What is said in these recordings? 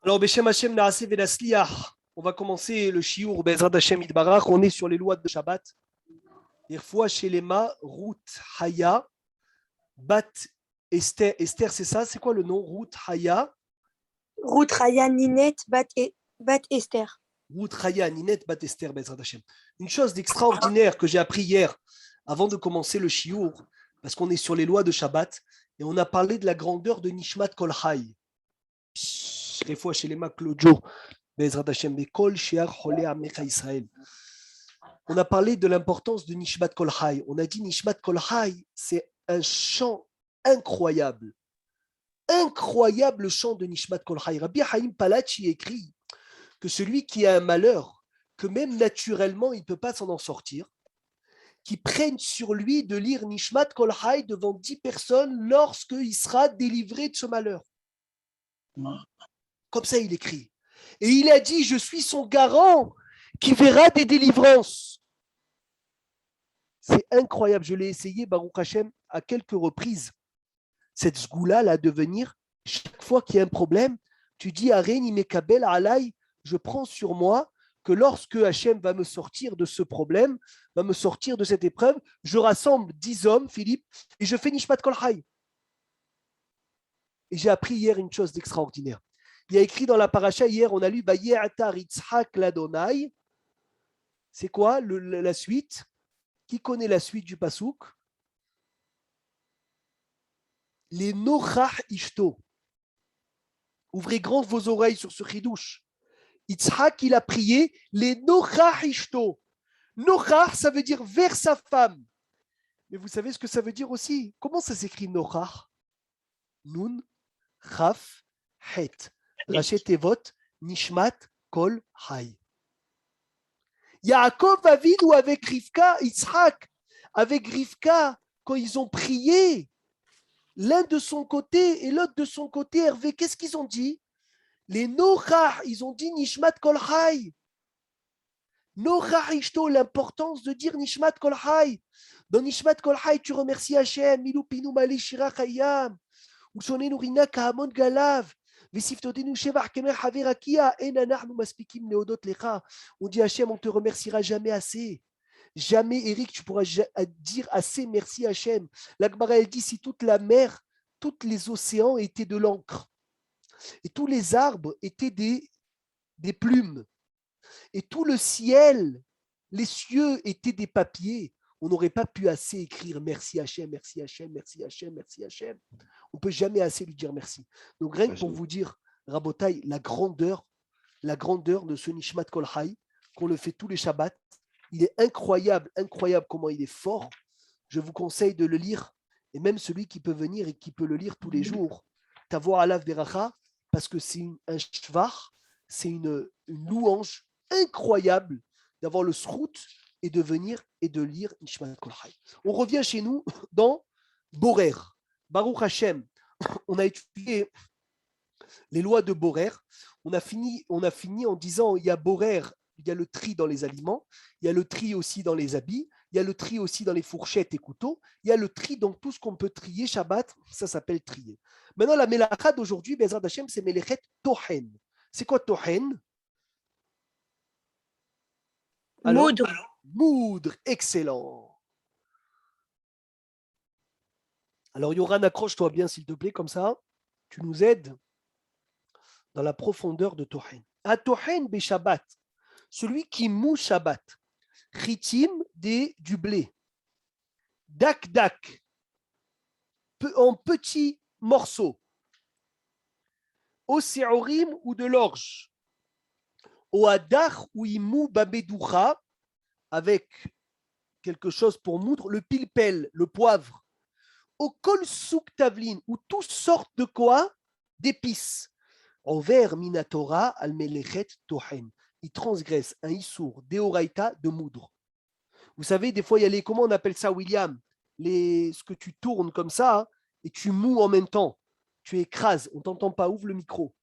Alors, Beshem Hashem Naaseh Venasliach, on va commencer le Shiur Bezrat Hashem Idbarach. On est sur les lois de Shabbat. Fois chez les Ma, Ruth Haya, Bat Esther. Esther, c'est ça? C'est quoi le nom? Ruth Haya. Ruth Raya Ninette Bat Esther. Ruth Haya Ninet Bat Esther Bezrat Hashem. Une chose d'extraordinaire que j'ai appris hier, avant de commencer le Shiur, parce qu'on est sur les lois de Shabbat, et on a parlé de la grandeur de Nishmat Kol Hay. Fois chez les Ma, Claudio. On a parlé de l'importance de Nishmat Kol Hay. On a dit Nishmat Kol Hay, c'est un chant incroyable. Incroyable chant de Nishmat Kol Hay. Rabbi Haïm Palachi écrit que celui qui a un malheur, que même naturellement il ne peut pas s'en sortir, qui prenne sur lui de lire Nishmat Kol Hay devant 10 personnes lorsqu'il sera délivré de ce malheur. Comme ça il écrit. Et il a dit, je suis son garant qui verra des délivrances. C'est incroyable, je l'ai essayé, Baruch Hashem, à quelques reprises. Cette sgoula là de venir, chaque fois qu'il y a un problème, tu dis, Areni Mekabel Alay, je prends sur moi que lorsque Hashem va me sortir de ce problème, va me sortir de cette épreuve, je rassemble 10 hommes, Philippe, et je fais Nishmat Kol Hay. Et j'ai appris hier une chose d'extraordinaire. Il y a écrit dans la paracha, hier, on a lu Vaye'atar Yitzhak l'Adonai. C'est quoi la suite? Qui connaît la suite du pasouk? Les Nochach Ishto. Ouvrez grand vos oreilles sur ce chidouche. Yitzhak, il a prié les Nochach Ishto. Nochach, ça veut dire vers sa femme. Mais vous savez ce que ça veut dire aussi? Comment ça s'écrit Nochach? Nun, Chaf, Het. Rachet Tevot, Nishmat, Kol, Hay. Yaakov Avinu avec Rivka, Yitzhak, avec Rivka, quand ils ont prié, l'un de son côté et l'autre de son côté, Hervé, qu'est-ce qu'ils ont dit? Les Nochach, ils ont dit Nishmat Kol Hay. Nochach Ishto, l'importance de dire Nishmat Kol Hay. Dans Nishmat Kol Hay, tu remercies Hashem, Milou Pinu Mali Shira Chayam, Ushonenu Rina Kahamon Galav. On dit Hachem, on ne te remerciera jamais assez. Jamais, Eric, tu pourras dire assez merci Hachem. La Gemara, elle dit si toute la mer, tous les océans étaient de l'encre et tous les arbres étaient des plumes et tout le ciel, les cieux étaient des papiers, on n'aurait pas pu assez écrire merci Hachem, merci Hachem, merci Hachem, merci Hachem. On ne peut jamais assez lui dire merci. Donc, rien que pour vous dire, Rabotai, la grandeur de ce Nishmat Kol Hay, qu'on le fait tous les Shabbats, il est incroyable, incroyable comment il est fort. Je vous conseille de le lire, et même celui qui peut venir et qui peut le lire tous les jours, Tavor Alav Beracha, parce que c'est un shvar, c'est une louange incroyable d'avoir le srout et de venir et de lire Nishmat Kol Hay. On revient chez nous dans Borer. Baruch Hashem, on a étudié les lois de Borer. On a fini en disant il y a Borer, il y a le tri dans les aliments, il y a le tri aussi dans les habits, il y a le tri aussi dans les fourchettes et couteaux, il y a le tri dans tout ce qu'on peut trier Shabbat, ça s'appelle trier. Maintenant, la Melacha d'aujourd'hui, Bezrat Hashem, c'est Melechet Tohen. C'est quoi Tohen? Moudre. Moudre, excellent. Alors, Yoran, accroche-toi bien, s'il te plaît, comme ça, tu nous aides dans la profondeur de Tohen. À Tohen be Shabbat, celui qui moue Shabbat, Chitim du blé, Dak en petits morceaux, au Seorim ou de l'orge, au Hadar ou il moue Babedoucha, avec quelque chose pour moudre, le pilpel, le poivre, au kol souk tavlin, ou toutes sortes de quoi? D'épices. Envers minatora al melechet tohen. Il transgresse un issour deoraita de moudre. Vous savez, des fois, il y a les, comment on appelle ça, William? Ce que tu tournes comme ça, hein, et tu moues en même temps. Tu écrases, on ne t'entend pas, ouvre le micro.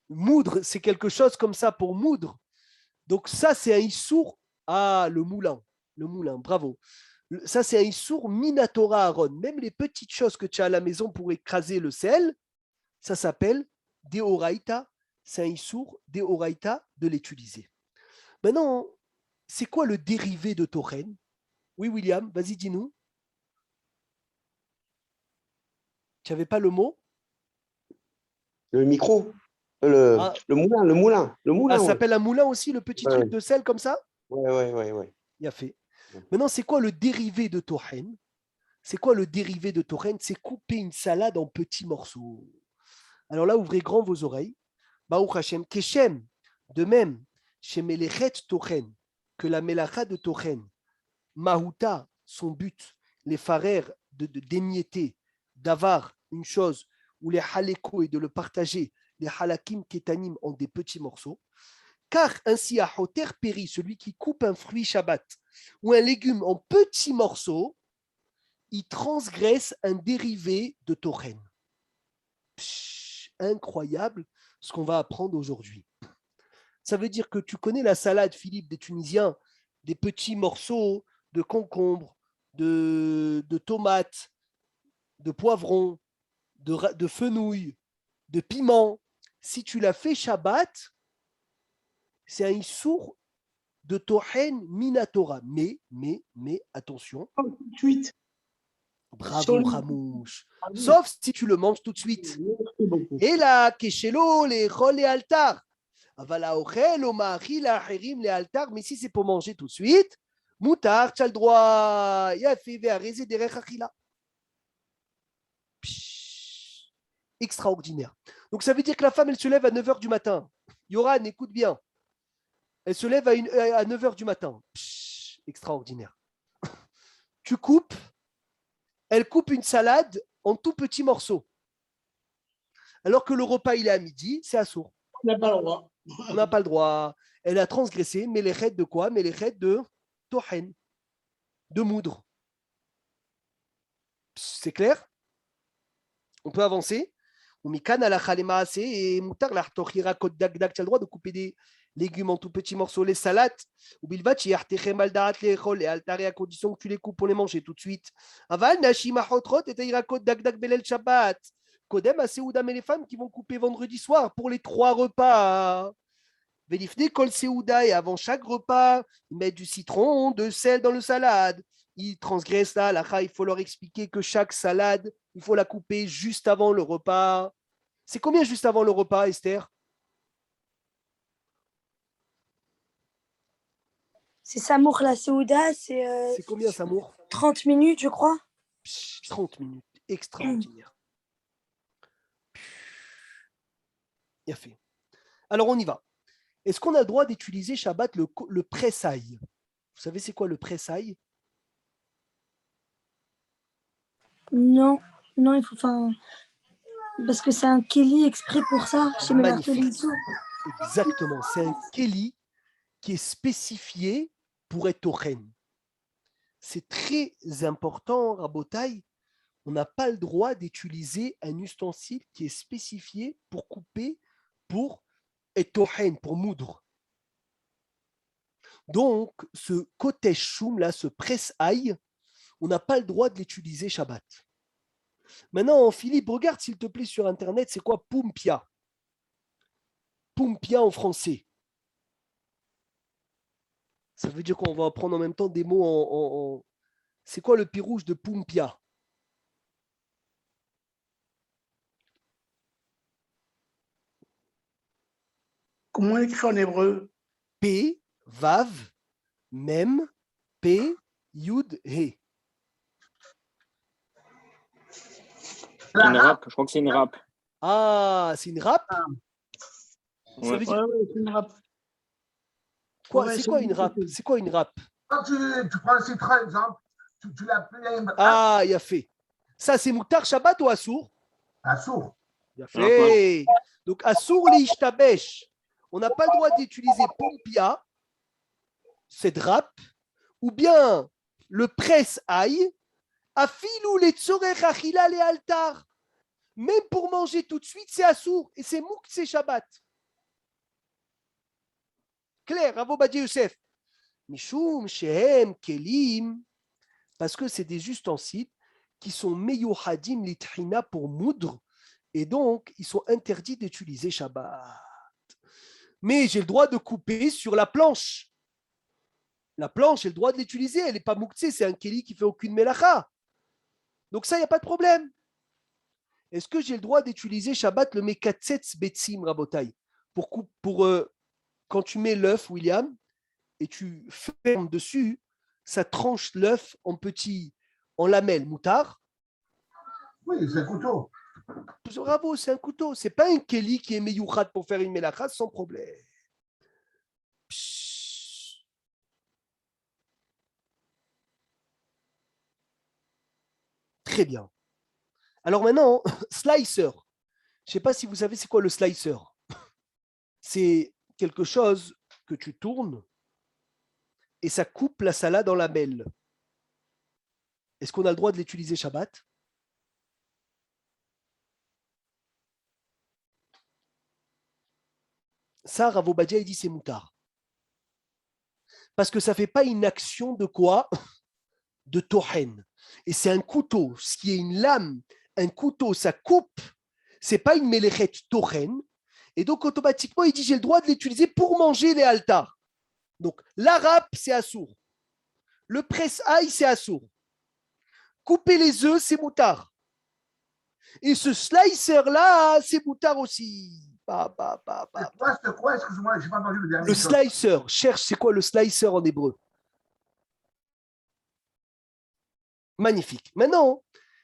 Moudre, c'est quelque chose comme ça pour moudre. Donc ça, c'est un issour. Ah, le moulin, bravo. Ça, c'est un issour minatora Aaron. Même les petites choses que tu as à la maison pour écraser le sel, ça s'appelle deoraita. C'est un issour deoraita de l'utiliser. Maintenant, c'est quoi le dérivé de tochen? Oui, William, vas-y, dis-nous. Tu n'avais pas le mot? Le micro, Ah, le moulin, ça ouais. s'appelle un moulin aussi, le petit truc de sel comme ça? Ouais. Il a fait. Maintenant, c'est quoi le dérivé de tochen? C'est quoi le dérivé de tochen? C'est couper une salade en petits morceaux. Alors là, ouvrez grand vos oreilles. Baruch Hashem, Keshem, de même, chez Melechet Tochen, que la Melacha de Tochen, Mahuta, son but, les farères d'émietter, d'avoir une chose, ou les haleko et de le partager, les halakim ketanim en des petits morceaux. Car ainsi, à Hoter Péri, celui qui coupe un fruit Shabbat ou un légume en petits morceaux, il transgresse un dérivé de Tochen. Incroyable ce qu'on va apprendre aujourd'hui. Ça veut dire que tu connais la salade, Philippe, des Tunisiens, des petits morceaux de concombre, de tomates, de poivrons, de fenouil, de piment. Si tu l'as fait Shabbat, c'est un issour de Tohen Minatora. Mais, attention. Tout de suite. Bravo, Ramouche. Sauf si tu le manges tout de suite. Et là, Keshelo, les rôles et altar. Mais si c'est pour manger tout de suite, Moutar, tu as le droit. Extraordinaire. Donc ça veut dire que la femme, elle se lève à 9h du matin. Yoran, écoute bien. Elle se lève à 9h du matin. Extraordinaire. Tu coupes, elle coupe une salade en tout petits morceaux. Alors que le repas, il est à midi, c'est assourd. On n'a pas le droit. On n'a pas le droit. Elle a transgressé, mais les raids de quoi? Mais les raids de tohen, de moudre. C'est clair? On peut avancer. Et Mikan à la khalema et moutar la tochira kod dagdag. Tu as le droit de couper des légumes en tout petits morceaux, les salades. Ou bilvat yartechem aldaat les rôles et altare à condition que tu les coupes pour les manger tout de suite. Aval nashima hotrot et taïra kod dagdag belel shabbat. Kodem à Seouda, mais les femmes qui vont couper vendredi soir pour les 3 repas. Vélifne kol Seouda, et avant chaque repas, ils mettent du citron, de sel dans le salade. Ils transgressent là, il faut leur expliquer que chaque salade, il faut la couper juste avant le repas. C'est combien juste avant le repas, Esther? C'est Samour la Seouda, C'est combien, Samour? 30 minutes, je crois. 30 minutes, extraordinaire. Bien fait. Alors, on y va. Est-ce qu'on a le droit d'utiliser Shabbat le pressail? Vous savez, c'est quoi le pressail? Non, il faut. Enfin, parce que c'est un Kelly exprès pour ça, chez mes Magnifique. Exactement. C'est un Kelly qui est spécifié pour être Tochen. C'est très important, Rabotai. On n'a pas le droit d'utiliser un ustensile qui est spécifié pour couper, pour être Tochen, pour moudre. Donc, ce kotesh choum, là, ce presse-ail, on n'a pas le droit de l'utiliser Shabbat. Maintenant, Philippe, regarde s'il te plaît sur Internet, c'est quoi Poumpia? Poumpia en français. Ça veut dire qu'on va apprendre en même temps des mots en... C'est quoi le pirouge de Poumpia? Comment écrire en hébreu? P, Vav, Mem, P, Yud, He. Une râpe, je crois que c'est une râpe. Ah, c'est une râpe? Ça veut dire... c'est une râpe. Quoi, c'est quoi une râpe? C'est quoi une râpe? Quand tu prends le citron, exemple, tu l'appuies Ah, il a fait. Ça, c'est Moutar Shabbat ou Assour? Assour. Il a fait. Donc, Assour li ishtabesh. On n'a pas le droit d'utiliser Pompia, cette râpe, ou bien le presse-ail, afilou les tsorech achila les altar. Même pour manger tout de suite, c'est Assour. Et c'est Mouk, c'est Shabbat. Claire, Ravo Badi Youssef. Mishum shehem kelim parce que c'est des ustensiles qui sont meyuhadim litrina pour moudre, et donc ils sont interdits d'utiliser Shabbat. Mais j'ai le droit de couper sur la planche. La planche, j'ai le droit de l'utiliser, elle n'est pas mouktsé, c'est un keli qui fait aucune melacha. Donc ça, il n'y a pas de problème. Est-ce que j'ai le droit d'utiliser Shabbat le mekatsetz betsim rabotai pour quand tu mets l'œuf, William, et tu fermes dessus, ça tranche l'œuf en lamelles, moutard. Oui, c'est un couteau. Bravo, c'est un couteau. C'est pas un keli qui est meyouchat pour faire une melacha sans problème. Psst. Très bien. Alors maintenant, slicer. Je ne sais pas si vous savez c'est quoi le slicer. C'est quelque chose que tu tournes et ça coupe la salade en lamelles. Est-ce qu'on a le droit de l'utiliser Shabbat? Ça, Rav Obadia, il dit c'est moutard. Parce que ça ne fait pas une action de quoi? De tohen. Et c'est un couteau. Ce qui est une lame, un couteau, ça coupe. Ce n'est pas une melechet tohen. Et donc, automatiquement, il dit j'ai le droit de l'utiliser pour manger les altars. Donc, la râpe, c'est assour. Le presse-ail, c'est assour. Couper les œufs, c'est moutard. Et ce slicer-là, c'est moutard aussi. C'est quoi? Excuse-moi, je n'ai pas entendu le dernier. Le slicer, cherche, c'est quoi le slicer en hébreu? Magnifique. Maintenant,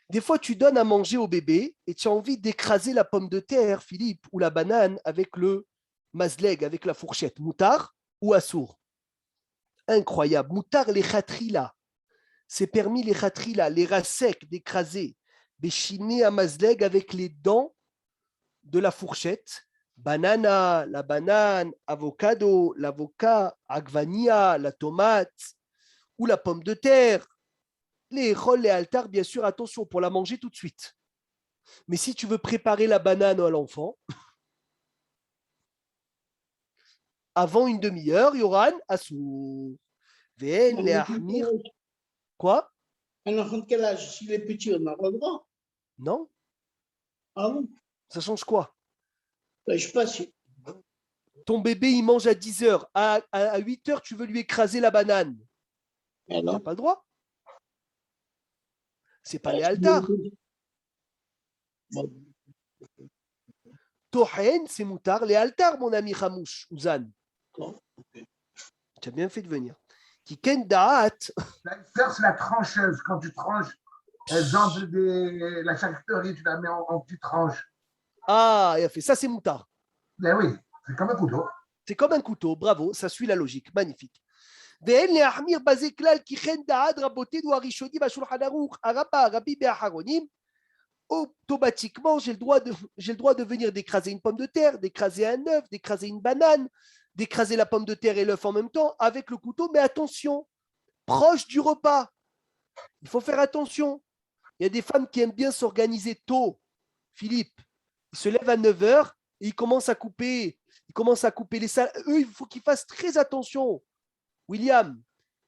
des fois, tu donnes à manger au bébé et tu as envie d'écraser la pomme de terre, Philippe, ou la banane avec le mazleg, avec la fourchette. Moutard ou assour? Incroyable. Moutard, les khatrila. C'est permis les khatrila, les rats secs, d'écraser. Béchiné à mazleg avec les dents de la fourchette. Banana, la banane, avocado, l'avocat, agvania, la tomate ou la pomme de terre. Les rôles, les altars, bien sûr, attention pour la manger tout de suite. Mais si tu veux préparer la banane à l'enfant, avant une demi-heure, Yoran, assou. Quoi? Un enfant de quel âge? S'il est petit, on n'a pas le droit. Non? Ah bon? Ça change quoi? Ben, je sais pas si. Ton bébé, il mange à 10 heures. À 8 heures, tu veux lui écraser la banane. Tu Alors, n'as pas le droit. C'est pas les altars. Bon. Tohen, c'est moutard. Les altars, mon ami Hamouche, Ouzan. D'accord. Tu as bien fait de venir. Qui ken da'at. C'est la trancheuse. Quand tu tranches, exemple, la charcuterie, tu la mets en petites tranches. Ah, il a fait ça, c'est moutard. Ben oui, c'est comme un couteau. C'est comme un couteau, bravo, ça suit la logique, magnifique. ואין להחמיר בזה כלל כי כן דעת רבותינו הראשונים בשולחן ערוך הרבה הרבים והאחרונים. Automatiquement, j'ai le droit de venir d'écraser une pomme de terre, d'écraser un œuf, d'écraser une banane, d'écraser la pomme de terre et l'œuf en même temps avec le couteau, mais attention, proche du repas. Il faut faire attention. Il y a des femmes qui aiment bien s'organiser tôt. Philippe, ils se lèvent à 9 heures et ils commencent à couper les salades. Eux, il faut qu'ils fassent très attention. William,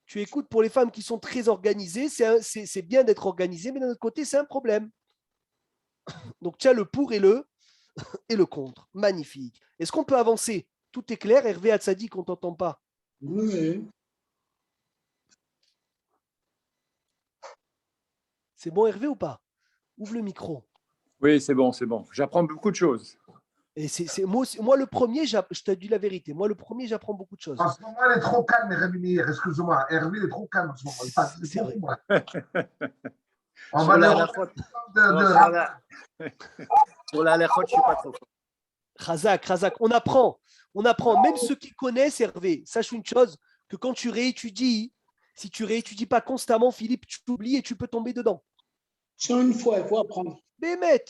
tu écoutes pour les femmes qui sont très organisées, c'est bien d'être organisé, mais d'un autre côté, c'est un problème. Donc, tu as le pour et le contre. Magnifique. Est-ce qu'on peut avancer? Tout est clair, Hervé Hatzadi, qu'on ne t'entend pas. Oui. C'est bon, Hervé, ou pas? Ouvre le micro. Oui, c'est bon, c'est bon. J'apprends beaucoup de choses. Et moi, le premier, je te dis la vérité. Moi, le premier, j'apprends beaucoup de choses. En ce moment, elle est trop calme, Rémi. Excuse-moi. Hervé est trop calme en ce moment. C'est vrai. On va la Sur la halachot, je ne suis pas trop fort. Razak, on apprend. Même ceux qui connaissent Hervé, sache une chose, que quand tu réétudies, si tu réétudies pas constamment, Philippe, tu oublies et tu peux tomber dedans. 101 fois, il faut apprendre. Bémet.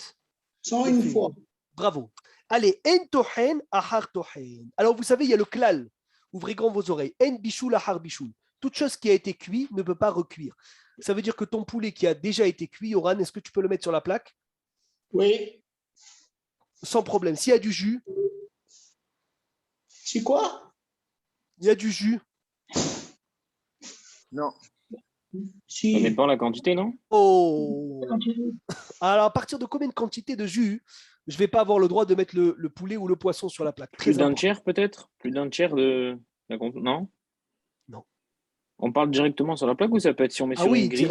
101 fois. Bravo. Allez, en tohen, ahar tohen. Alors, vous savez, il y a le klal. Ouvrez grand vos oreilles. En bichoul, ahar bichoul. Toute chose qui a été cuite ne peut pas recuire. Ça veut dire que ton poulet qui a déjà été cuit, Yoran, est-ce que tu peux le mettre sur la plaque? Oui. Sans problème. S'il y a du jus. C'est quoi? Il y a du jus. Non. Ça Si. dépend la quantité, non? Oh. Alors, à partir de combien de quantité de jus je ne vais pas avoir le droit de mettre le poulet ou le poisson sur la plaque? Plus Très d'un important. tiers, peut-être? Plus d'un tiers de non? Non. On parle directement sur la plaque ou ça peut être si on met Ah sur une oui, grille?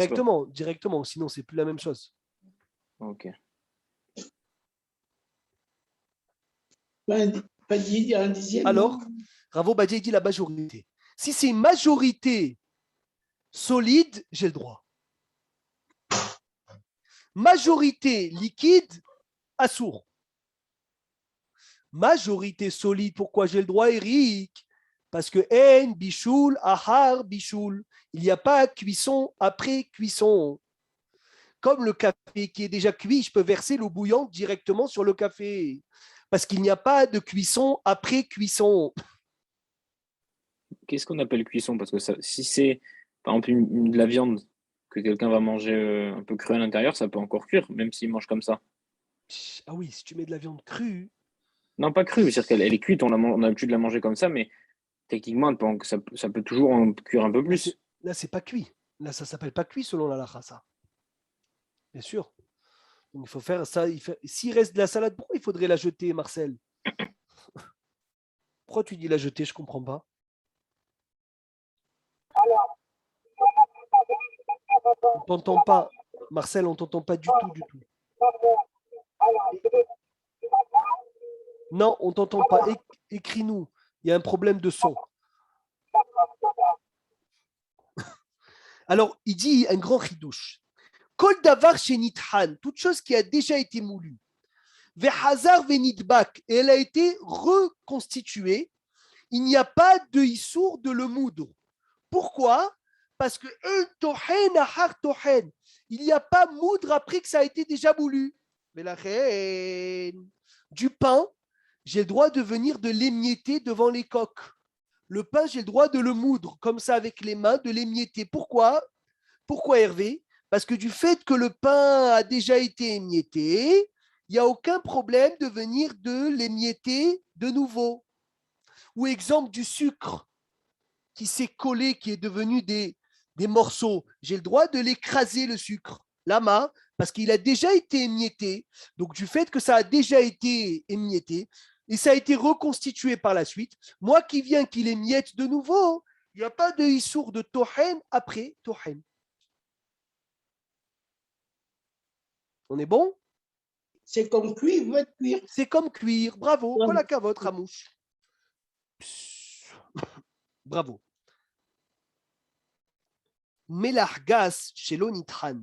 directement. Sinon, c'est plus la même chose. Ok. Pas dit un dixième. Alors, non Ravo Badia dit la majorité. Si c'est une majorité solide, j'ai le droit. Majorité liquide, assourd. Majorité solide, pourquoi j'ai le droit, Eric? Parce que en bichoul, ahar bichoul. Il n'y a pas cuisson après cuisson. Comme le café qui est déjà cuit, je peux verser l'eau bouillante directement sur le café. Parce qu'il n'y a pas de cuisson après cuisson. Qu'est-ce qu'on appelle cuisson? Parce que si c'est, par exemple, de la viande que quelqu'un va manger un peu crue à l'intérieur, ça peut encore cuire, même s'il mange comme ça. Ah oui, si tu mets de la viande crue. Non, pas crue, c'est-à-dire qu'elle est cuite, on a l'habitude de la manger comme ça, mais techniquement, ça peut toujours en cuire un peu plus. Là, c'est pas cuit. Là, ça s'appelle pas cuit selon la lacha, ça. Bien sûr. Donc, il faut faire ça. S'il reste de la salade, pourquoi il faudrait la jeter, Marcel? Pourquoi tu dis la jeter? Je comprends pas. On t'entend pas. Marcel, on t'entend pas du tout, du tout. Non, on t'entend pas. Écris-nous. Il y a un problème de son. Alors, il dit un grand chidouche. Kol davar shenithan, toute chose qui a déjà été moulue. Vehazar venitbak, et elle a été reconstituée. Il n'y a pas de issour de le moudre. Pourquoi? Parce que il n'y a pas moudre après que ça a été déjà moulu. Mais la reine du pain, j'ai le droit de venir de l'émietter devant les coques. Le pain, j'ai le droit de le moudre comme ça avec les mains, de l'émietter. Pourquoi? Pourquoi Hervé? Parce que du fait que le pain a déjà été émietté, il n'y a aucun problème de venir de l'émietter de nouveau. Ou exemple du sucre qui s'est collé, qui est devenu des morceaux. J'ai le droit de l'écraser, le sucre, la main, parce qu'il a déjà été émietté. Donc, du fait que ça a déjà été émietté, et ça a été reconstitué par la suite, moi qui viens qu'il émiette de nouveau, il n'y a pas de issour de tohen après tohen. On est bon? C'est comme cuire, va cuire. C'est comme cuire. Bravo. Kolaka votre Ramouche. Bravo. Melargas chez l'onitran,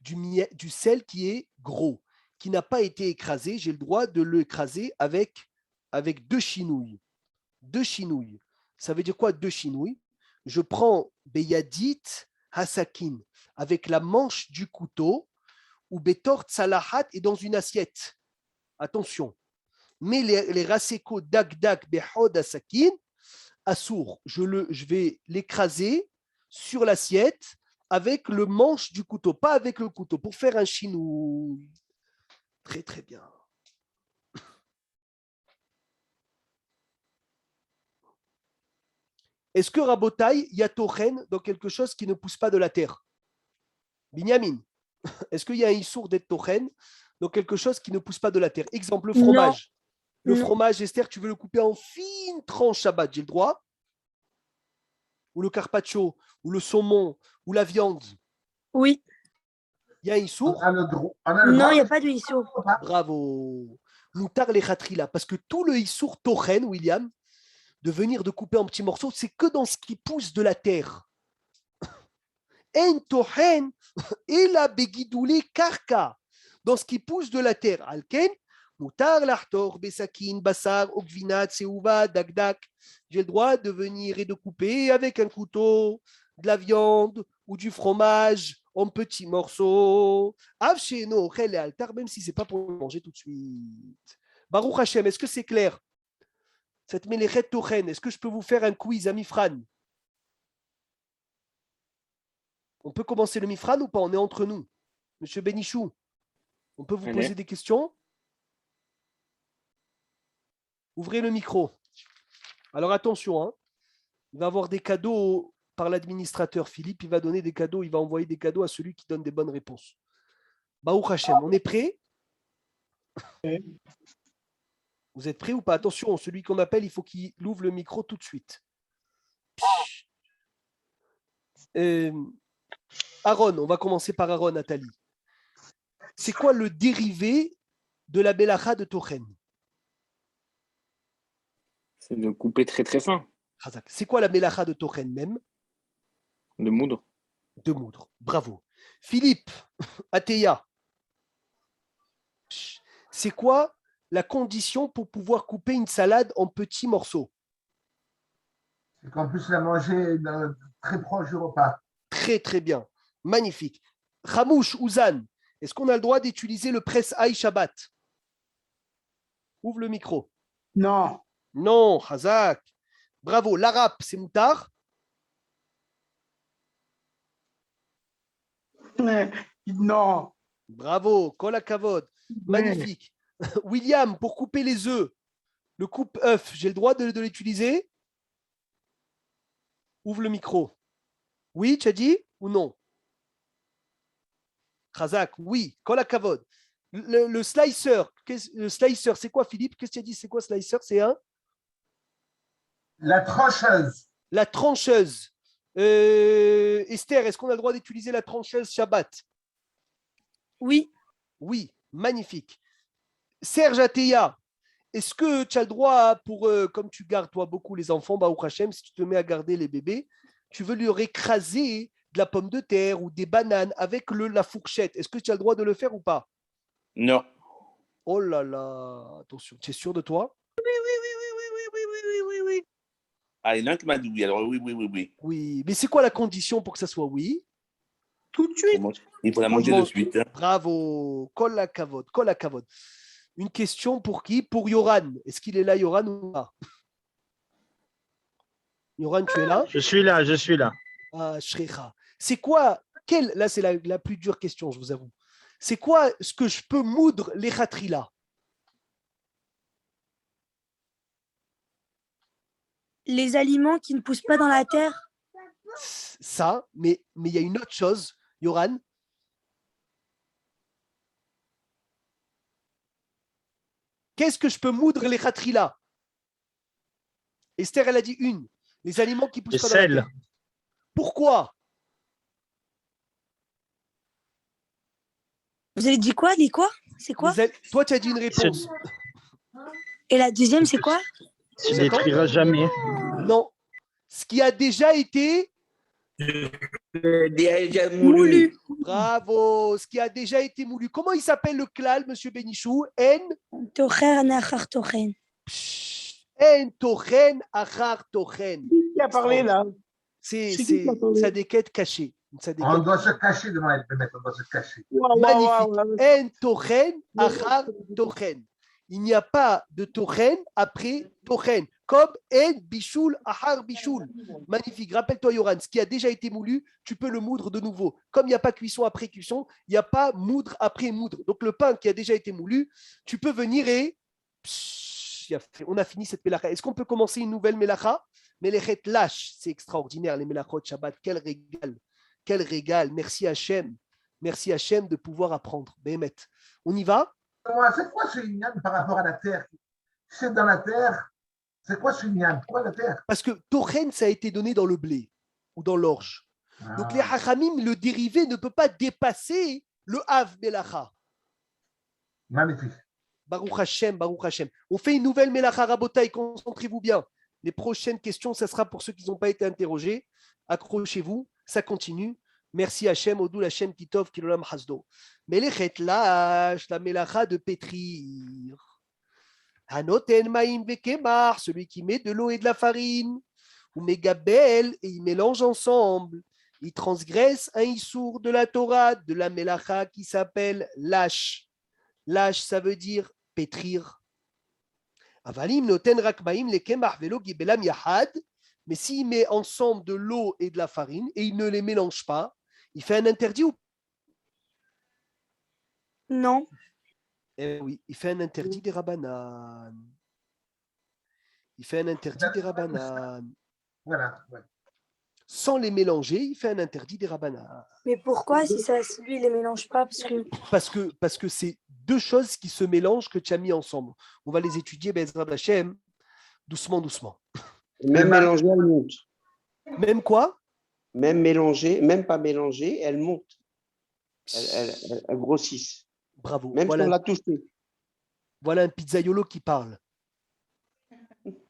du sel qui est gros, qui n'a pas été écrasé, j'ai le droit de l'écraser avec 2 chinouilles. 2 chinouilles. Ça veut dire quoi 2 chinouilles? Je prends beyadit hasakin avec la manche du couteau ou betort salahat et dans une assiette. Attention. Mais les raseko dak behod hasakin, assour, je vais l'écraser sur l'assiette avec le manche du couteau, pas avec le couteau, pour faire un chinouille. Très, très bien. Est-ce que Rabotai, il y a Tochen dans quelque chose qui ne pousse pas de la terre? Binyamin, est-ce qu'il y a un issour d'être Tochen dans quelque chose qui ne pousse pas de la terre? Exemple, le fromage. Non. Le fromage, Esther, tu veux le couper en fines tranches Shabbat, j'ai le droit? Ou le carpaccio, ou le saumon, ou la viande? Oui. Il y a un issour? On a le droit. Non, il n'y a pas de issour. Bravo. Moutar les khatrila. Parce que tout le issour tochen, William, de venir de couper en petits morceaux, c'est que dans ce qui pousse de la terre. En tochen et la begidouli karka. Dans ce qui pousse de la terre. Alken, moutar l'ahtor, besakin, basar, okvinat, seuva, dakdak. J'ai le droit de venir et de couper avec un couteau de la viande ou du fromage en petits morceaux. Avsheno, khel et altar, même si ce n'est pas pour manger tout de suite. Baruch Hashem, est-ce que c'est clair? Cette mélechet tochen, est-ce que je peux vous faire un quiz à Mifran? On peut commencer le Mifran ou pas? On est entre nous. Monsieur Benichou, on peut vous poser des questions? Ouvrez le micro. Alors attention, hein. Il va y avoir des cadeaux par l'administrateur. Philippe, il va donner des cadeaux, il va envoyer des cadeaux à celui qui donne des bonnes réponses. Baruch Hashem, on est prêt? Vous êtes prêts ou pas? Attention, celui qu'on appelle, il faut qu'il ouvre le micro tout de suite. Aaron, on va commencer par Aaron, Nathalie. C'est quoi le dérivé de la Melacha de Tochen? C'est de couper très très fin, Razak. C'est quoi la Melacha de Tochen même? de moudre. De moudre. Bravo. Philippe, Ateya. C'est quoi la condition pour pouvoir couper une salade en petits morceaux? C'est qu'on puisse la manger très proche du repas. Très, très bien. Magnifique. Ramouche, Ouzan, est-ce qu'on a le droit d'utiliser le presse-aïe Shabbat? Ouvre le micro. Non. Non, Hazak. Bravo. L'arabe, c'est moutard? Non. Bravo. Kol hakavod. Magnifique. William, pour couper les œufs, le coupe-œuf, j'ai le droit de l'utiliser? Ouvre le micro. Oui, tu as dit ou non? Khazak, oui. Kol hakavod. Le slicer, c'est quoi, Philippe? Qu'est-ce que tu as dit? C'est quoi slicer? C'est un? La trancheuse. La trancheuse. Esther, est-ce qu'on a le droit d'utiliser la trancheuse Shabbat? Oui. Oui, magnifique. Serge Ateya, est-ce que tu as le droit, comme tu gardes toi beaucoup les enfants, Baruch Hashem, si tu te mets à garder les bébés, tu veux leur écraser de la pomme de terre ou des bananes avec la fourchette. Est-ce que tu as le droit de le faire ou pas? Non. Oh là là, attention, tu es sûr de toi? Oui. Ah, il y en a un qui m'a dit oui, alors oui. Oui, mais c'est quoi la condition pour que ça soit oui? Tout de suite. Il faut la manger de suite. Hein. Bravo, kol hakavod, kol hakavod. Une question pour qui? Pour Yoran. Est-ce qu'il est là, Yoran, ou pas? Yoran, tu es là? Je suis là. Ah, Shrecha. C'est quoi? Là, c'est la plus dure question, je vous avoue. C'est quoi ce que je peux moudre les khatrila? Les aliments qui ne poussent pas dans la terre. Ça, mais il y a une autre chose, Yoran. Qu'est-ce que je peux moudre les khatrila? Esther, elle a dit une. Les aliments qui poussent Le pas dans la sel. terre. Pourquoi? Vous avez dit quoi? Les quoi? C'est quoi? Toi, tu as dit une réponse. Et la deuxième, c'est quoi? Tu ne détruiras jamais. Non. Ce qui a déjà été Moulu. bravo. Ce qui a déjà été moulu. Comment il s'appelle le klal, monsieur Benichou? Tocher nachar tochen. En tochen achar tochen. Qui a parlé là? C'est C'est qui qui a parlé? une tzadéket cachée. On doit se cacher devant elle, peut-être, on doit se cacher. Magnifique. En tochen achar tochen. Il n'y a pas de tochen après tochen. Comme en bichoul achar bichoul. Magnifique. Rappelle-toi, Yoran, ce qui a déjà été moulu, tu peux le moudre de nouveau. Comme il n'y a pas cuisson après cuisson, il n'y a pas moudre après moudre. Donc le pain qui a déjà été moulu, tu peux venir et on a fini cette mélacha. Est-ce qu'on peut commencer une nouvelle mélacha? Mélechet lâche, c'est extraordinaire, les mélachot Shabbat. Quel régal. Quel régal. Merci Hachem. Merci Hachem de pouvoir apprendre. Béhémet. On y va? C'est quoi ce ignan par rapport à la terre? C'est dans la terre. C'est quoi ce ignan? Pourquoi la terre? Parce que Tochen, ça a été donné dans le blé ou dans l'orge. Donc les Hachamim, le dérivé ne peut pas dépasser le Hav Melacha. Magnifique. Baruch Hashem, Baruch Hashem. On fait une nouvelle Melacha Rabotai, concentrez-vous bien. Les prochaines questions, ça sera pour ceux qui n'ont pas été interrogés. Accrochez-vous, ça continue. Merci Hachem, Odou Hachem Kitov, Kilolam Hasdo. Melechet lâche, la Melacha de pétrir. Hanoten Maïm Vekemar, celui qui met de l'eau et de la farine. Ou Megabel, et il mélange ensemble. Il transgresse un issour de la Torah, de la Melacha qui s'appelle lâche. Lâche, ça veut dire pétrir. Avalim noten rakmaim lekemach velo gibelam yahad. Mais s'il met ensemble de l'eau et de la farine et il ne les mélange pas, il fait un interdit ou Non. oui, il fait un interdit des Rabbanan. Il fait un interdit des Rabbanan. Voilà. Ouais. sans les mélanger, il fait un interdit des rabbana. Mais pourquoi si lui il les mélange pas Parce que c'est deux choses qui se mélangent que tu as mis ensemble. On va les étudier, Bezrat Hashem, doucement, doucement. Même mélangée, elle monte. Même quoi? Même mélangée, même pas mélangée, elle monte. Elle grossit. Bravo. Même si on l'a touché. Voilà un pizzaiolo qui parle.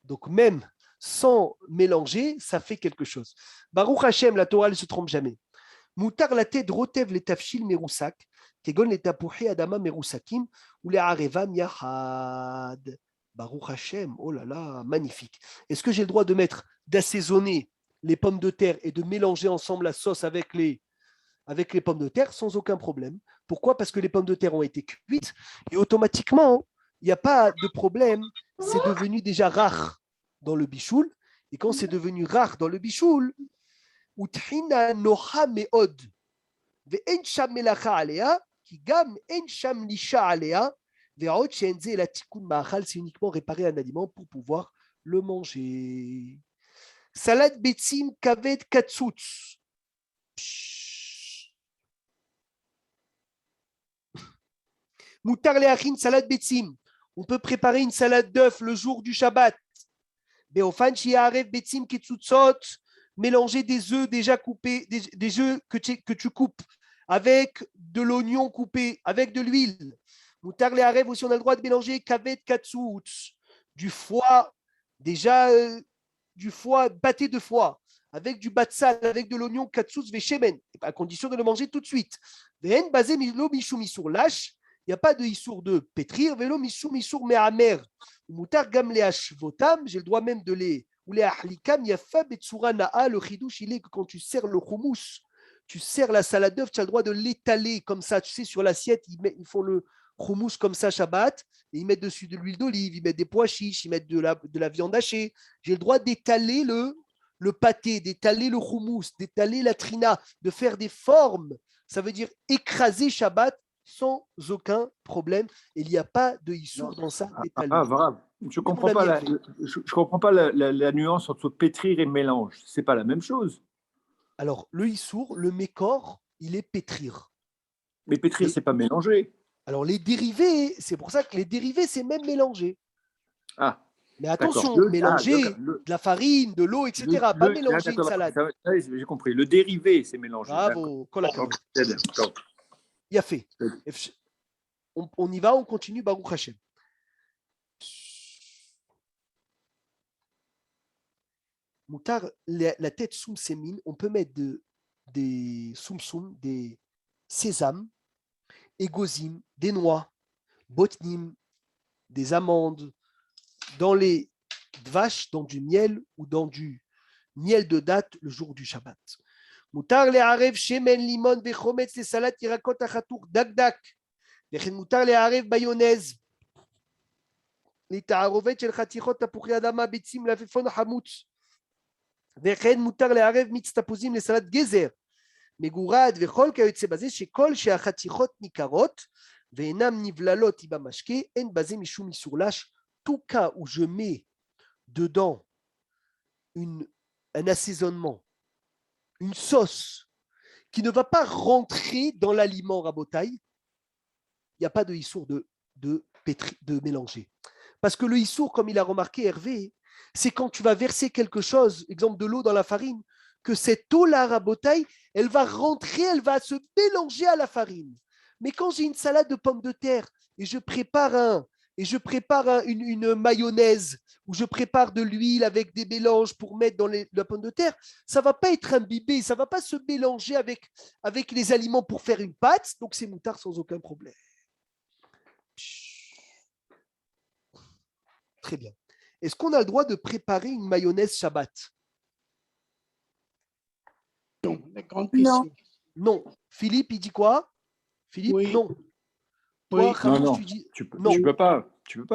Donc même sans mélanger, ça fait quelque chose. Baruch Hashem, la Torah ne se trompe jamais. Moutar la tête rotev les tafshil merousak, kegon les tapouhi adama merousakim, ou les arevam yahad. Baruch Hashem, oh là là, magnifique. Est-ce que j'ai le droit de d'assaisonner les pommes de terre et de mélanger ensemble la sauce avec les pommes de terre sans aucun problème? Pourquoi? Parce que les pommes de terre ont été cuites et automatiquement, il n'y a pas de problème, c'est devenu déjà rare dans le bichoul. Et quand c'est devenu rare dans le bichoul, uthina noha meod ve'en sham melacha alea ki gam en sham lisha alea ve'od she'en ze la tikkun ma'achal, c'est uniquement réparer un aliment pour pouvoir le manger. Salade betzim kaved katsutz. Moutar leachin salade betzim. On peut préparer une salade d'œufs le jour du Shabbat. Beofan shiarev betzim ketsutzot. Mélanger des œufs déjà coupés, des œufs que tu coupes avec de l'oignon coupé, avec de l'huile. Moutar learev aussi, on a le droit de mélanger kavet katsutz. Du foie, déjà du foie, pâté de foie, avec du batsal, avec de l'oignon katsutz veshemen, à condition de le manger tout de suite. Ve'en basé milo mishum isur lâche. Il n'y a pas de issour de pétrir, vélo missour missour me'amer. Moutar gam les votam, j'ai le droit même de les ou les ahlikam yafa betsura na'a. Le chidouche, il est que quand tu sers le hummus, tu sers la salade d'œuf, tu as le droit de l'étaler comme ça, tu sais, sur l'assiette, ils font le hummus comme ça Shabbat, et ils mettent dessus de l'huile d'olive, ils mettent des pois chiches, ils mettent de la viande hachée. J'ai le droit d'étaler le pâté, d'étaler le hummus, d'étaler la trina, de faire des formes. Ça veut dire écraser Shabbat sans aucun problème. Il n'y a pas de issour dans ça. Voilà. Je ne comprends pas la nuance entre pétrir et mélange. Ce n'est pas la même chose. Alors, le issour, le mécor, il est pétrir. Mais pétrir, ce n'est pas mélanger. Alors, les dérivés, c'est pour ça que les dérivés, c'est même mélanger. Ah. Mais attention, mélanger de la farine, de l'eau, etc. Pas mélanger une salade. J'ai compris. Le dérivé, c'est mélanger. Bravo. Il a fait. On y va, on continue, Baruch Hashem. Moutar, la tête soum sémine, on peut mettre des soum, des sésames, égozim, des noix, botnim, des amandes, dans les vaches, dans du miel ou dans du miel de date le jour du Shabbat. Moutar le arev shemen limon vechometz les salades tirakot achatour dak. וכן מותר לערב ביונז, לתערובת של חתיכות תפוחי אדמה, ביצים, מלפפון חמוץ. וכן מותר לערב מיץ תפוזים לסלט גזר, מגורד וכל כיוצא בזה, שכל שהחתיכות ניכרות ואינן נבללות במשקה, אין בזה משום איסור לש. Tout cas où je mets dedans un assaisonnement, une sauce qui ne va pas rentrer dans l'aliment rabotaille, il n'y a pas de issour de mélanger. Parce que le issour, comme il a remarqué Hervé, c'est quand tu vas verser quelque chose, exemple de l'eau dans la farine, que cette eau-là, rabotaille, elle va rentrer, elle va se mélanger à la farine. Mais quand j'ai une salade de pommes de terre et je prépare une mayonnaise ou je prépare de l'huile avec des mélanges pour mettre dans la pomme de terre, ça ne va pas être imbibé, ça ne va pas se mélanger avec les aliments pour faire une pâte, donc c'est moutard sans aucun problème. Très bien. Est-ce qu'on a le droit de préparer une mayonnaise Shabbat? Non, la grande question. Non. Philippe, il dit quoi? Philippe, oui. Non. Toi, oui. Non, tu dis tu peux pas.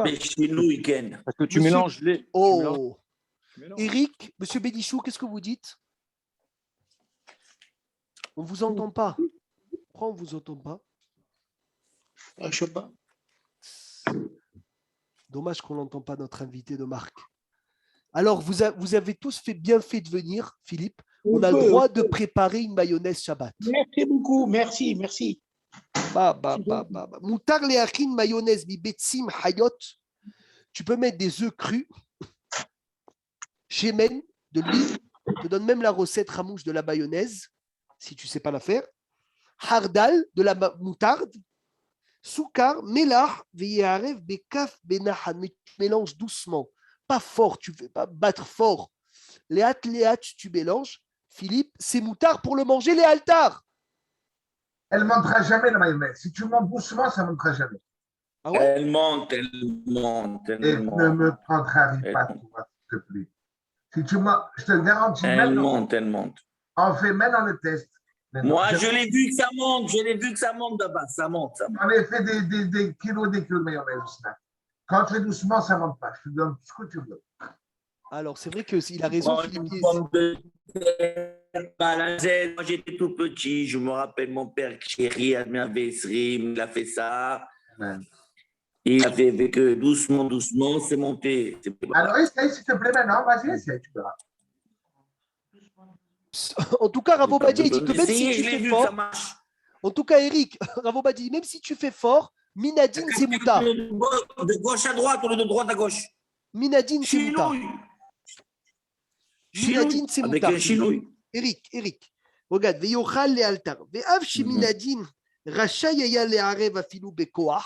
Mais chez nous, week-end. Parce que tu mélanges les. Oh. Eric, Monsieur Bédichou, qu'est-ce que vous dites? On ne vous entend pas. Pourquoi on ne vous entend pas? Je ne sais pas. Dommage qu'on n'entend pas notre invité de marque. Alors, vous avez tous bien fait de venir, Philippe. on a le droit de préparer une mayonnaise Shabbat. Merci beaucoup. Merci, merci. Moutar leachin mayonnaise mi betsim hayot. Tu peux mettre des œufs crus, shemen, de l'huile. Je te donne même la recette ramouche de la mayonnaise, si tu ne sais pas la faire. Hardal, de la moutarde. Soukar, melah, veyarev, bekaf, benahan. Mais tu mélanges doucement, pas fort, tu ne fais pas battre fort. Léat, tu mélanges. Philippe, c'est moutard pour le manger, les haltars. Elle ne montera jamais la mayonnaise. Si tu montes doucement, ça ne montera jamais. Ah ouais? Elle monte, elle monte, Et elle ne monte. me contrarie pas, toi, s'il te plaît. Si tu montes, je te le garantis, Elle monte, elle monte. on fait maintenant le test. Maintenant, Moi, je l'ai vu que ça monte, je l'ai vu que ça monte d'abord, ça monte, ça monte. On a fait des kilos de mayonnaise au snack. Quand tu fais doucement, ça ne monte pas. Je te donne ce que tu veux. Alors, c'est vrai qu'il a raison, Moi, Philippe. une pomme de terre balancée. Quand j'étais tout petit, je me rappelle mon père chéri m'avait il a fait ça. Amen. Et il a fait avec doucement, doucement, c'est monté. Alors, essaye, s'il te plaît, maintenant. Vas-y, essaye, tu verras. En tout cas, Ravo Badi, il dit que même Essayez, si tu je l'ai fais vu, ça fort, marche. en tout cas, Eric, Ravo Badi, même si tu fais fort, Minadine, c'est moutard. De gauche à droite ou de droite à gauche. Minadine, c'est moutard. Minadine, c'est Avec moutard. un chinouille. Eric, regarde, veyochal le altar. Ve'av sheminadine, racha yaya le arev afilu bekoach.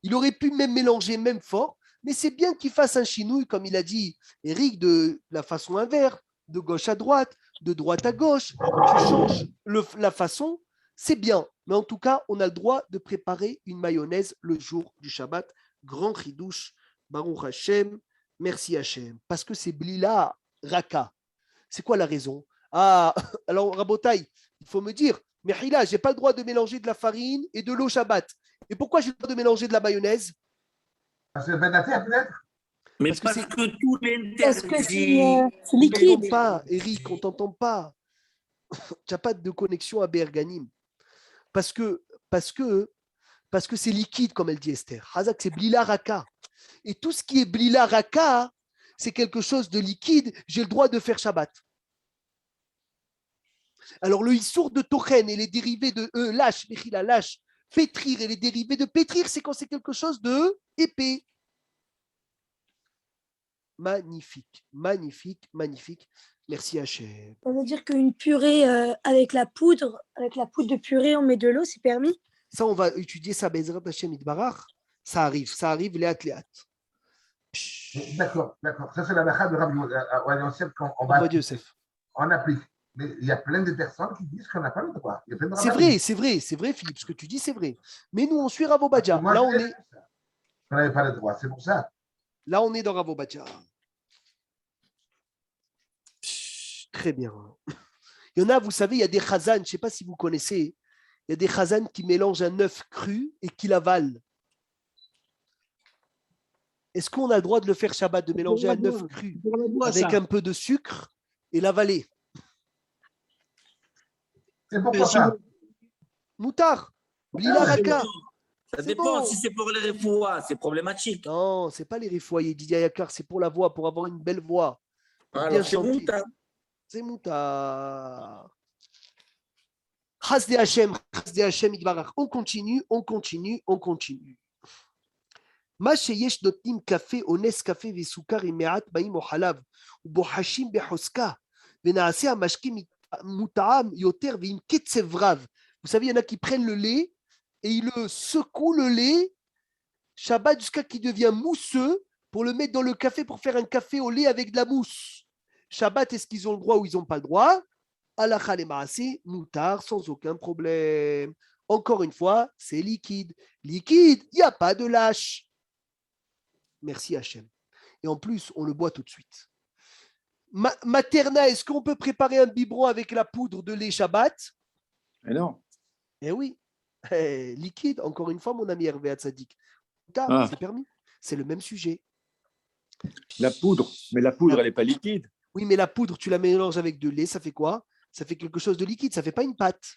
Il aurait pu même mélanger, même fort, mais c'est bien qu'il fasse un chinouille, comme il a dit Eric, de la façon inverse, de gauche à droite, de droite à gauche. Tu changes la façon, c'est bien. Mais en tout cas, on a le droit de préparer une mayonnaise le jour du Shabbat. Grand chidouche, Baruch Hashem, merci Hashem. Parce que c'est Blila Raka. C'est quoi la raison? Ah, alors Rabotai, il faut me dire, mais Hila, je n'ai pas le droit de mélanger de la farine et de l'eau Shabbat. Et pourquoi j'ai le droit de mélanger de la mayonnaise? Parce que c'est peut-être. Mais Parce parce que que tous les Parce que c'est On liquide. t'entend pas, Eric, on t'entend pas. Tu n'as pas de connexion à Berganim. Parce que c'est liquide, comme elle dit Esther. Hazak, c'est Blila Raka. Et tout ce qui est Blila Raka, c'est quelque chose de liquide, j'ai le droit de faire Shabbat. Alors le Issour de Tochen et les dérivés de lâche, Mechila, lâche, pétrir et les dérivés de pétrir, c'est quand c'est quelque chose de épais. Magnifique, magnifique, magnifique. Merci Hachem. Ça veut dire qu'une purée avec la poudre de purée, on met de l'eau, c'est permis? Ça, on va étudier ça, Bezrat Hachem Idbarach. Ça arrive, léat. D'accord. Ça, c'est la bracha de Rabbi Yosef qu'on Rabbi Yosef. on applique. Mais il y a plein de personnes qui disent qu'on n'a pas le droit. Il y a plein de C'est vrai, Philippe, ce que tu dis, c'est vrai. Mais nous, on suit Rav Obadja. Moi, Là, je on sais est, qu'on n'avait pas le droit, c'est pour ça. là, on est dans Rav Obadja. Très bien. Il y en a, vous savez, il y a des chazan, je ne sais pas si vous connaissez, il y a des chazan qui mélangent un œuf cru et qui l'avalent. Est-ce qu'on a le droit de le faire Shabbat, de mélanger un œuf cru avec un peu de sucre et l'avaler? C'est pourquoi ça. Moutard, Blila Raka. Ça C'est dépend, bon. si c'est pour les refouas, c'est problématique. Non, c'est pas les rifoyers, Didier Yakar, c'est pour la voix, pour avoir une belle voix. Pour bien Alors, c'est chanter. Mouta. C'est Moutard. Chasdé Hashem, Idbarach. On continue. מה שיש נותנים קפה או נס קפה וסוכר עם מעט מים או חלב ובוחשים בחוזקה ונעשה המשקה מוטעם יותר ועם קצב רב. Vous savez, il y en a qui prennent le lait et ils le secouent le lait Shabbat jusqu'à qu'il devient mousseux pour le mettre dans le café pour faire un café au lait avec de la mousse. Shabbat, est-ce qu'ils ont le droit ou ils n'ont pas le droit? Halakha le maaseh, moutar, sans aucun problème. Encore une fois, c'est liquide. Liquide, il n'y a pas de lâche. Merci Hachem. Et en plus, on le boit tout de suite. Materna, est-ce qu'on peut préparer un biberon avec la poudre de lait Shabbat? Mais non. Eh oui. Liquide, encore une fois, mon ami Hervé Hatzadik. C'est permis. C'est le même sujet. La poudre. Mais la poudre, elle n'est pas liquide. Oui, mais la poudre, tu la mélanges avec de lait, ça fait quoi? Ça fait quelque chose de liquide, ça ne fait pas une pâte.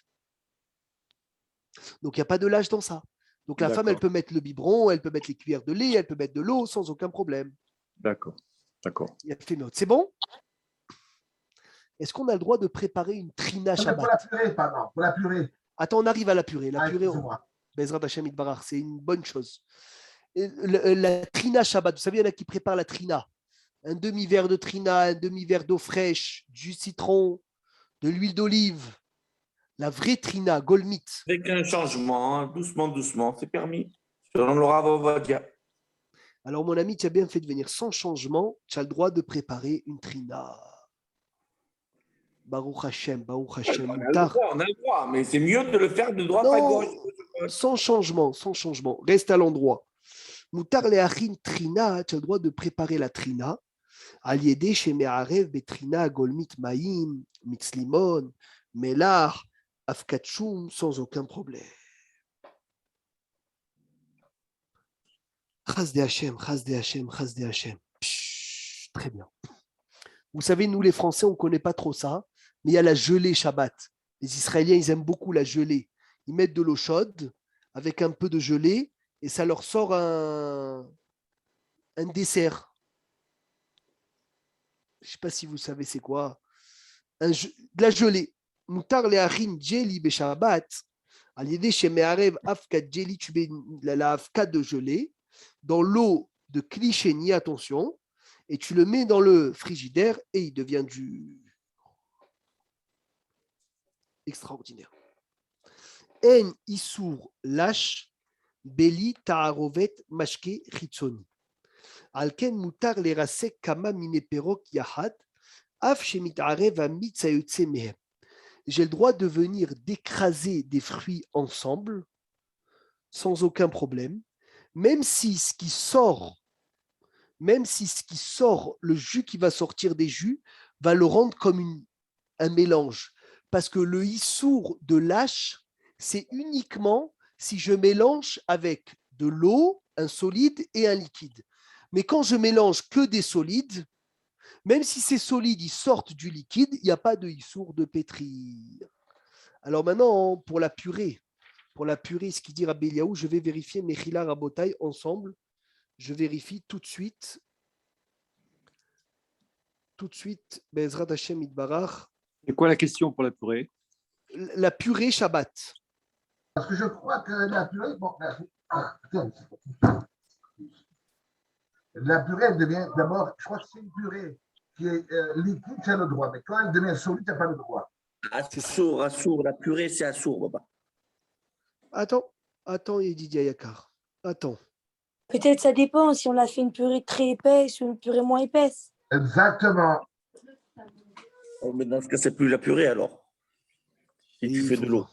Donc, il n'y a pas de lâche dans ça. Donc, la femme, elle peut mettre le biberon, elle peut mettre les cuillères de lait, elle peut mettre de l'eau sans aucun problème. D'accord. Il y a fait note. C'est bon? Est-ce qu'on a le droit de préparer une trina Non, mais pour la Shabbat? purée, pardon, pour la purée. Attends, on arrive à la purée. La Ah, purée, excuse-moi. Bezrat Hashem Itbarach, c'est une bonne chose. Et la trina Shabbat, vous savez, il y en a qui préparent la trina. Un demi-verre de trina, un demi-verre d'eau fraîche, du citron, de l'huile d'olive. La vraie trina, golmit. Avec un changement, hein, doucement, doucement, c'est permis. Selon le Rav Ovadia. Alors, mon ami, tu as bien fait de venir sans changement. Tu as le droit de préparer une trina. Baruch Hashem, Baruch Hashem. On a le droit, mais c'est mieux de le faire de droite à Non, gauche. sans changement, sans changement. Reste à l'endroit. Moutar leachin trina, tu as le droit de préparer la trina. Aliédé chez Me'arev, Betrina, Golmit, Maïm, Mitzlimon, Melar, Afkatchoum, sans aucun problème. Chas de Hachem, Chas de Hachem, Chas de Hachem. Psh, très bien. Vous savez, nous les Français, on ne connaît pas trop ça, mais il y a la gelée Shabbat. Les Israéliens, ils aiment beaucoup la gelée. Ils mettent de l'eau chaude avec un peu de gelée et ça leur sort un dessert. Je ne sais pas si vous savez c'est quoi. De la gelée. Moutar le harin jeli be Shabbat. À l'idée chez Me'arev afkat jeli, tu mets la afkat de gelée dans l'eau de Klisheni, attention, et tu le mets dans le frigidaire et il devient du extraordinaire. En issour lâche beli ta'arovet mashke chitzoni. Alken mutar le rasek kama mine perok yahad af shemitarev amit sayotse mehem. J'ai le droit de venir d'écraser des fruits ensemble sans aucun problème, même si ce qui sort, le jus qui va sortir des jus, va le rendre comme un mélange. Parce que le issour de lâche, c'est uniquement si je mélange avec de l'eau, un solide et un liquide. Mais quand je mélange que des solides, même si ces solides ils sortent du liquide, il n'y a pas de issour de pétrir. Alors maintenant, pour la purée, ce qu'il dit Rabbi Eliaou, je vais vérifier Mechila Rabotai ensemble. Je vérifie tout de suite. Bezrat Hashem Itbarach. C'est quoi la question pour la purée? La purée Shabbat. Parce que je crois que la purée, bon, la purée, elle devient d'abord, je crois que c'est une purée qui est liquide, c'est le droit. Mais quand elle devient solide, tu n'as pas le droit. Assour, la purée, c'est assour, papa. Attends, Yedidia Yakar. Attends. Peut-être ça dépend si on l'a fait une purée très épaisse ou une purée moins épaisse. Exactement. Oh, mais dans ce cas, c'est plus la purée alors. Si tu fais de l'eau.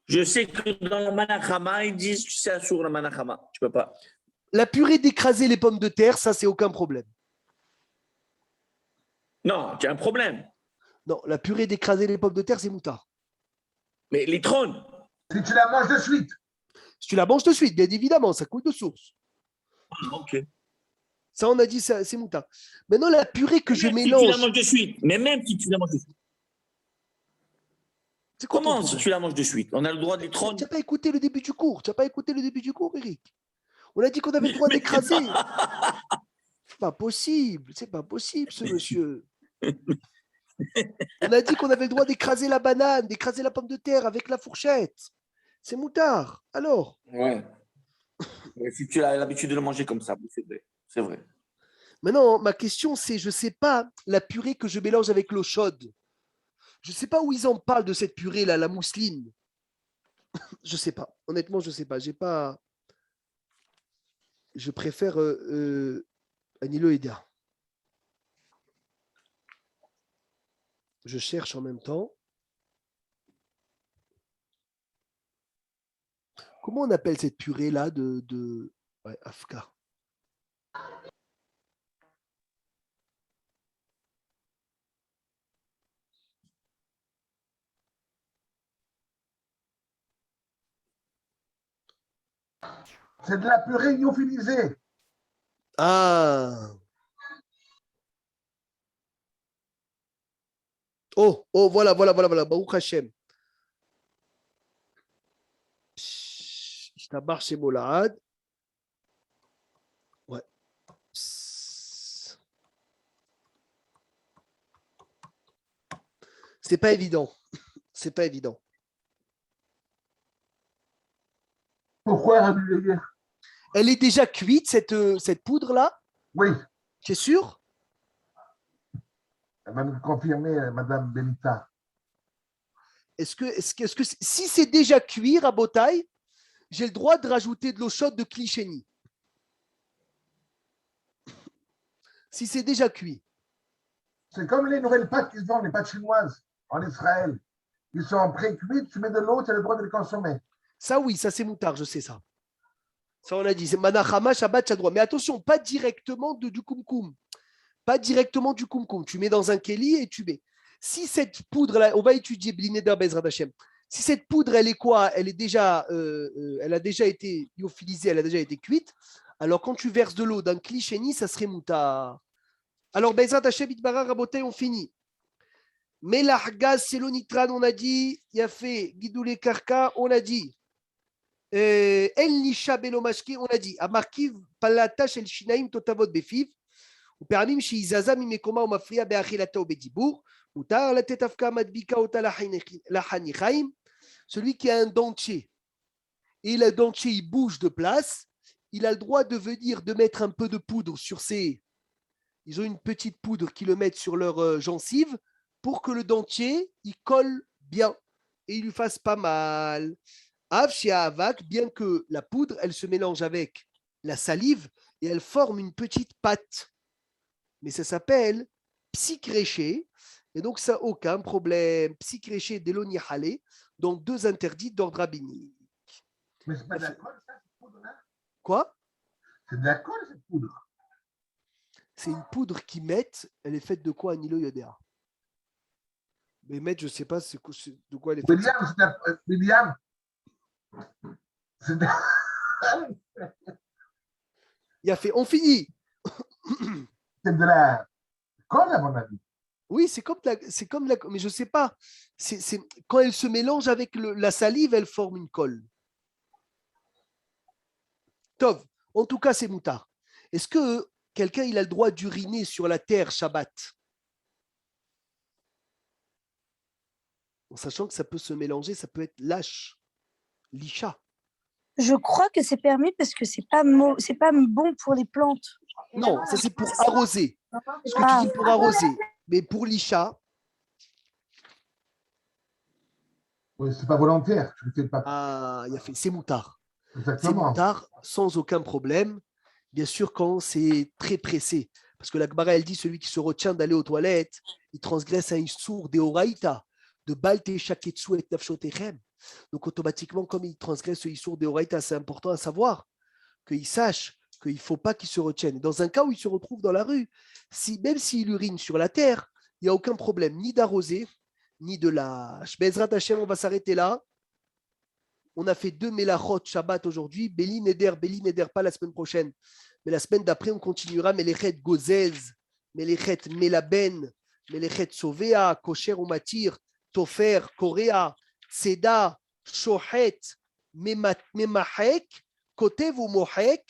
Je sais que dans la manachama, ils disent que c'est assour la manachama. Tu peux pas. La purée d'écraser les pommes de terre, ça, c'est aucun problème. Non, tu as un problème. Non, la purée d'écraser les pommes de terre, c'est moutard. Mais l'itrone. Si tu la manges de suite. Si tu la manges de suite, bien évidemment, ça coule de source. Ok. Ça, on a dit, c'est moutard. Maintenant, la purée que je Si mélange. tu la manges de suite, mais même si tu la manges de suite. Comment si tu la manges de suite? On a le droit d'être. Tu n'as pas écouté le début du cours. Eric. On a dit qu'on avait le droit d'écraser. C'est pas possible, ce monsieur. On a dit qu'on avait le droit d'écraser la banane, d'écraser la pomme de terre avec la fourchette. C'est moutard. Alors? Ouais. Mais si tu as l'habitude de le manger comme ça, c'est vrai. Maintenant, ma question, c'est, je ne sais pas, la purée que je mélange avec l'eau chaude. Je ne sais pas où ils en parlent de cette purée-là, la mousseline. Je ne sais pas. Honnêtement, je ne sais pas. Je préfère Anilo Eda. Je cherche en même temps. Comment on appelle cette purée-là de... Ouais, Afka. C'est de la purée lyophilisée. Ah. Oh, voilà. Baruch Hashem. Ishtabar Shemolad. Ouais. C'est pas évident. C'est pas évident. Pourquoi Rabbi Meir? Elle est déjà cuite, cette poudre-là? Oui, Tu es sûr? elle va nous confirmer, Madame Benita. Est-ce que si c'est déjà cuit, Rabotai, j'ai le droit de rajouter de l'eau chaude de Klichéni? Si c'est déjà cuit. C'est comme les nouvelles pâtes qu'ils ont, les pâtes chinoises en Israël. Ils sont pré-cuites, tu mets de l'eau, tu as le droit de les consommer. Ça, oui, ça c'est moutard, je sais ça. Ça, on a dit. C'est Manachama, Shabbat, tu as droit. Mais attention, pas directement du kumkum. Pas directement du kumkum. Tu mets dans un keli et tu mets. Si cette poudre-là, on va étudier Blineder Bezrat Hashem. Si cette poudre, elle est quoi? Elle a déjà été lyophilisée, elle a déjà été cuite. Alors, quand tu verses de l'eau d'un Klichéni, ça serait moutard. Alors, Bezrat Hashem, Itbara, Rabotai, on finit. Melach, gaz, Selonitran, on a dit. Yafé, Gidoulé Karka, on a dit. El Nisha Belomashki, on a dit. Amarkiv, Palatash, El Shinaim, Totavot, Befiv. Ou permis, Shizaza, Mimekoma, ou Mafria, Beachilata, ou Bedibour. Moutar, la Tetafka, Madbika, Ota, la Hanichaim. Celui qui a un dentier et le dentier il bouge de place, il a le droit de mettre un peu de poudre sur ses. Ils ont une petite poudre qu'ils le mettent sur leur gencive pour que le dentier il colle bien et il lui fasse pas mal. Av chez Avak, bien que la poudre elle se mélange avec la salive et elle forme une petite pâte. Mais ça s'appelle psychréché et donc ça aucun problème. Psychréché d'Eloni Halé. Donc, 2 interdits d'ordre rabbinique. Mais c'est pas de l'alcool, ça, cette poudre-là? Quoi? C'est de l'alcool, cette poudre? C'est une poudre qu'ils mettent. Elle est faite de quoi, Anilo Yodéa? Mais mettre, je ne sais pas de quoi elle est faite. William, William. C'est de... Il a fait, on finit. C'est de la colle, à mon avis. Oui, c'est comme la, mais je ne sais pas. Quand elle se mélange avec la salive, elle forme une colle. Tov, en tout cas, c'est moutard. Est-ce que quelqu'un il a le droit d'uriner sur la terre Shabbat? En sachant que ça peut se mélanger, ça peut être lâche, licha. Je crois que c'est permis parce que c'est pas bon pour les plantes. Non, ça c'est pour arroser. Ce que tu dis pour arroser. Mais pour l'Isha. Oui, c'est pas volontaire. Tu ne fais pas. Ah, il a fait. C'est moutard. Exactement. C'est moutard sans aucun problème. Bien sûr, quand c'est très pressé. Parce que la Gemara, elle dit celui qui se retient d'aller aux toilettes, il transgresse un issour de Horaïta, de Balte Shaketsu et Nafshotechem. Donc, automatiquement, comme il transgresse ce issour de Horaïta, c'est important à savoir qu'il sache qu'il ne faut pas qu'il se retienne. Dans un cas où il se retrouve dans la rue, même s'il urine sur la terre, il n'y a aucun problème, ni d'arroser, ni de lâche. Bezrat Hashem, on va s'arrêter là. On a fait 2 Melachot Shabbat aujourd'hui. Béli Neder, pas la semaine prochaine. Mais la semaine d'après, on continuera Melechet Gozez, Melechet Melaben, Melechet Sovea, Kosher ou Matir, Tofer, Korea, Seda, Shohet, Memahek, Kotev ou Mohek.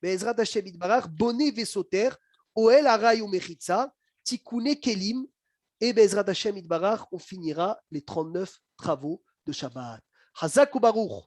Bezrat Hashem Itbarach, Boné Vesoter, Oel Aray ou Mechitza, Tikune Kelim, et Bezrat Hashem Itbarach, on finira les 39 travaux de Shabbat. Hazak ou Baruch.